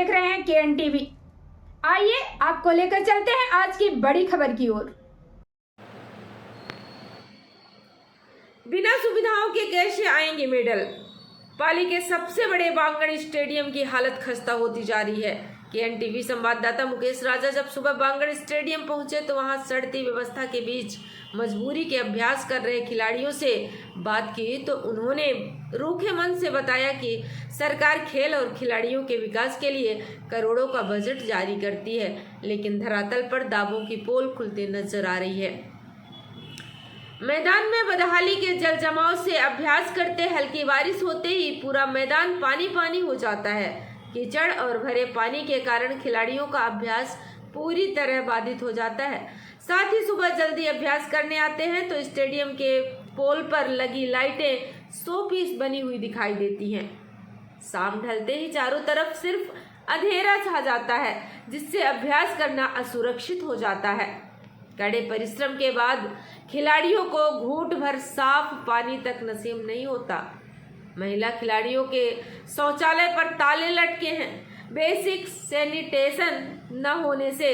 देख रहे हैं KN टीवी। आइए आपको लेकर चलते हैं आज की बड़ी खबर की ओर। बिना सुविधाओं के कैसे आएंगे मेडल? पाली के सबसे बड़े बांगड़ स्टेडियम की हालत खस्ता होती जा रही है। KN टीवी संवाददाता मुकेश राजा जब सुबह बांगड़ स्टेडियम पहुंचे तो वहां सड़ती व्यवस्था के बीच मजबूरी के अभ्यास कर रहे खिलाड़ियों से बात की तो उन्होंने रूखे मन से बताया कि सरकार खेल और खिलाड़ियों के विकास के लिए करोड़ों का बजट जारी करती है, लेकिन धरातल पर दावों की पोल खुलते नजर आ रही है। मैदान में बदहाली के जल जमाव से अभ्यास करते हल्की बारिश होते ही पूरा मैदान पानी पानी हो जाता है। कीचड़ और भरे पानी के कारण खिलाड़ियों का अभ्यास पूरी तरह बाधित हो जाता है। साथ ही सुबह जल्दी अभ्यास करने आते हैं तो स्टेडियम के पोल पर लगी लाइटें 100 पीस बनी हुई दिखाई देती हैं। शाम ढलते ही चारों तरफ सिर्फ अंधेरा छा जाता है, जिससे अभ्यास करना असुरक्षित हो जाता है। कड़े परिश्रम के बाद खिलाड़ियों को घूंट भर साफ पानी तक नसीब नहीं होता। महिला खिलाड़ियों के शौचालय पर ताले लटके हैं। बेसिक सैनिटेशन न होने से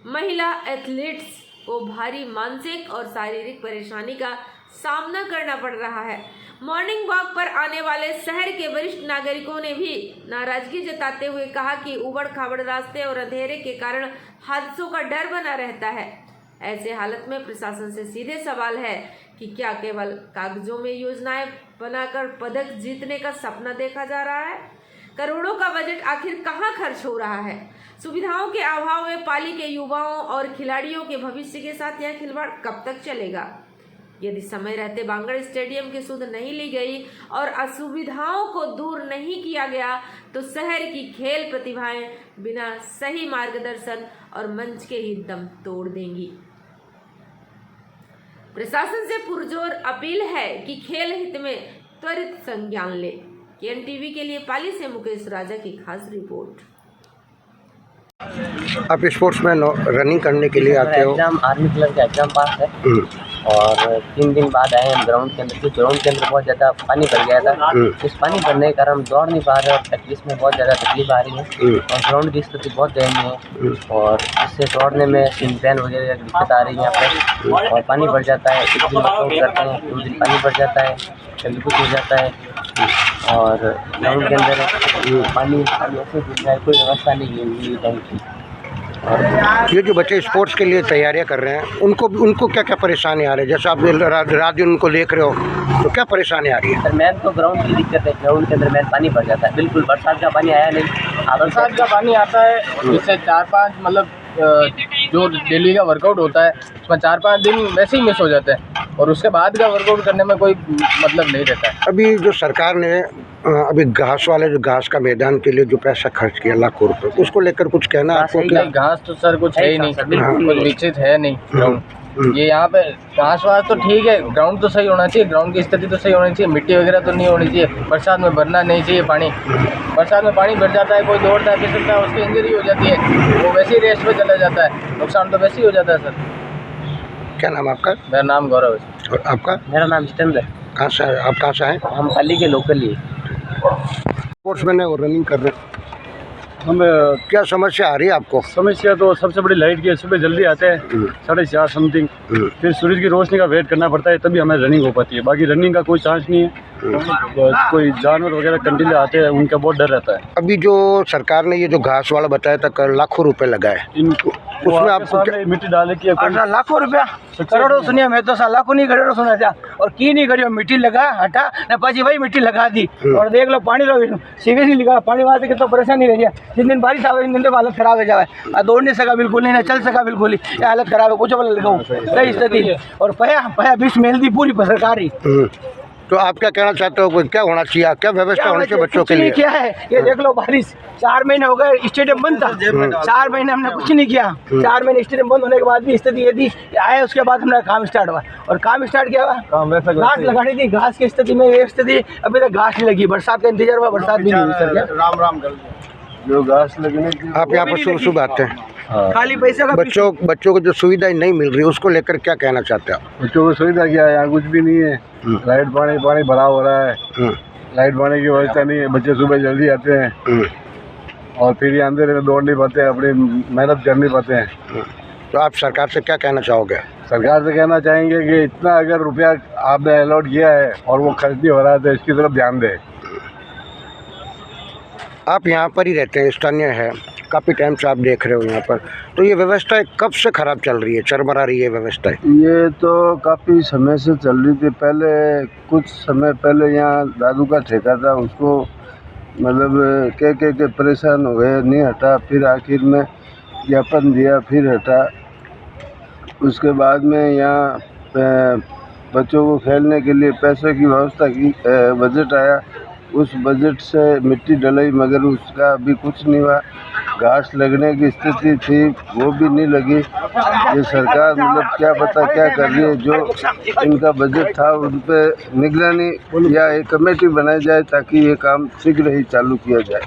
महिला एथलीट्स को भारी मानसिक और शारीरिक परेशानी का सामना करना पड़ रहा है। मॉर्निंग वॉक पर आने वाले शहर के वरिष्ठ नागरिकों ने भी नाराजगी जताते हुए कहा कि उबड़ खाबड़ रास्ते और अंधेरे के कारण हादसों का डर बना रहता है। ऐसे हालत में प्रशासन से सीधे सवाल है कि क्या केवल कागजों में योजनाएं बनाकर पदक जीतने का सपना देखा जा रहा है? करोड़ों का बजट आखिर कहां खर्च हो रहा है? सुविधाओं के अभाव में पाली के युवाओं और खिलाड़ियों के भविष्य के साथ यह खिलवाड़ कब तक चलेगा? यदि समय रहते बांगड़ स्टेडियम की सुध नहीं ली गई और असुविधाओं को दूर नहीं किया गया तो शहर की खेल प्रतिभाएं बिना सही मार्गदर्शन और मंच के ही दम तोड़ देंगी। प्रशासन से पुरजोर अपील है कि खेल हित में त्वरित संज्ञान ले। KN टीवी के लिए पाली से मुकेश राजा की खास रिपोर्ट। आप स्पोर्ट्स में रनिंग करने के लिए आते हो? एग्जाम आर्मी क्लर्क का एग्जाम पास है और 3 दिन बाद आए हम ग्राउंड के अंदर, क्योंकि ग्राउंड के अंदर बहुत ज़्यादा पानी भर गया था। इस पानी भरने के कारण हम दौड़ नहीं पा रहे और प्रैक्टिस में बहुत ज़्यादा तकलीफ आ रही है और ग्राउंड की स्थिति बहुत दयनीय है और इससे दौड़ने में सिन पैन वगैरह की दिक्कत आ रही है यहाँ पर। और पानी भर जाता है, एक दिन वर्कआउट करते हैं 2 दिन पानी भर जाता है, कभी कुछ हो जाता है और ग्राउंड के अंदर पानी ऐसे कोई व्यवस्था नहीं है टाइम की। ये जो बच्चे स्पोर्ट्स के लिए तैयारियां कर रहे हैं उनको क्या क्या परेशानी आ रही है? जैसे आप रात दिन उनको देख रहे हो तो क्या परेशानी आ रही है? सर मेन तो ग्राउंड की दिक्कत है। ग्राउंड के अंदर मेन पानी भर जाता है, बिल्कुल बरसात का पानी आया नहीं। बरसात का पानी आता है, इससे 4-5 मतलब जो डेली का वर्कआउट होता है उसमें 4-5 दिन वैसे ही मिस हो जाते हैं और उसके बाद का वर्कआउट करने में कोई मतलब नहीं रहता है। अभी जो सरकार ने अभी घास वाले जो घास का मैदान के लिए जो पैसा खर्च किया लाखों रुपए, उसको लेकर कुछ कहना आपको? क्या घास तो सर कुछ है ही नहीं, कुछ विकसित है नहीं ग्राउंड। ये यहाँ पे घास वास तो ठीक है, ग्राउंड तो सही होना चाहिए, ग्राउंड की स्थिति तो सही होनी चाहिए, मिट्टी वगैरह तो नहीं होनी चाहिए। बरसात में भरना नहीं चाहिए पानी, बरसात में पानी भर जाता है, कोई दौड़ता है फिसलता है उसकी इंजरी हो जाती है, वो वैसे ही रेस्ट पे चला जाता है, नुकसान तो वैसे ही हो जाता है। सर क्या नाम आपका? मेरा नाम गौरव है। और आपका? मेरा नाम जितेंद्र है। कहाँ से आप कहाँ से आए? हम पाली के लोकल ही। स्पोर्ट्स में और रनिंग कर रहे हैं, हम क्या समस्या आ रही है आपको? समस्या तो सबसे बड़ी लाइट की है। सुबह जल्दी आते हैं 4:30 समथिंग, फिर सूरज की रोशनी का वेट करना पड़ता है तभी हमें रनिंग हो पाती है। बाकी रनिंग का कोई चांस नहीं है। कोई जानवर वगैरह कंटिन्यू आते हैं, उनका बहुत डर रहता है। अभी जो सरकार ने ये जो घास वाला बताया था लाखों रुपए लगाए, इनको उसमें आपको मिट्टी डाले की लाखों रुपया करोड़ों सुनिया, मैं तो लाखों नहीं करोड़ों सुना था और की नहीं करियो, मिट्टी लगा हटा न पाजी वही मिट्टी लगा दी और देख लो पानी लो सीरियस नहीं लगा पानी वहाँ से कितना परेशानी रही है। जिन दिन बारिश आवे दिन तो हालत खराब हो जाए, दौड़ नहीं सका बिल्कुल नहीं, ना चल सका बिल्कुल ही, ये हालत खराब है। कुछ लगाऊँ सही स्थिति और पया 20 मेल दी पूरी सरकारी। तो आप क्या कहना चाहते हो? क्या होना चाहिए, क्या व्यवस्था होनी चाहिए बच्चों के लिए? क्या है ये देख लो, बारिश 4 महीने हो गए, स्टेडियम बंद था, 4 महीने हमने कुछ नहीं किया। 4 महीने स्टेडियम बंद होने के बाद भी स्थिति ये थी आए, उसके बाद हमने काम स्टार्ट हुआ और काम स्टार्ट किया हुआ घास लगानी थी। घास की स्थिति में ये स्थिति अभी तक घास नहीं लगी, बरसात का इंतजार हुआ, बरसात भी नहीं हुई। सर राम राम कर जो घास लगने की आप यहाँ पर शुभ आते हैं, खाली पैसे का बच्चों को जो सुविधा नहीं मिल रही उसको लेकर क्या कहना चाहते हैं आप? बच्चों को सुविधा क्या है? यहाँ कुछ भी नहीं है, लाइट पानी भरा हो रहा है, लाइट पानी की व्यवस्था नहीं है, बच्चे सुबह जल्दी आते हैं और फिर ये अंधेरे में दौड़ नहीं पाते हैं, अपनी मेहनत कर नहीं पाते हैं। तो आप सरकार से क्या कहना चाहोगे? सरकार से कहना चाहेंगे कि इतना अगर रुपया आपने अलॉट किया है और वो खर्च नहीं हो रहा है तो इसकी तरफ ध्यान दें। आप यहाँ पर ही रहते हैं, स्थानीय है, काफ़ी टाइम से आप देख रहे हो यहाँ पर, तो ये व्यवस्था कब से ख़राब चल रही है, चरमरा रही है व्यवस्था? ये तो काफ़ी समय से चल रही थी। पहले कुछ समय पहले यहाँ दादू का ठेका था, उसको मतलब के परेशान हो गए, नहीं हटा। फिर आखिर में ज्ञापन दिया, फिर हटा। उसके बाद में यहाँ बच्चों को खेलने के लिए पैसे की व्यवस्था की, बजट आया। उस बजट से मिट्टी डलाई, मगर उसका अभी कुछ नहीं हुआ। घास लगने की स्थिति थी, वो भी नहीं लगी। ये सरकार मतलब क्या पता क्या कर रही है। जो इनका बजट था उन पे निगरानी या एक कमेटी बनाई जाए ताकि ये काम शीघ्र ही चालू किया जाए।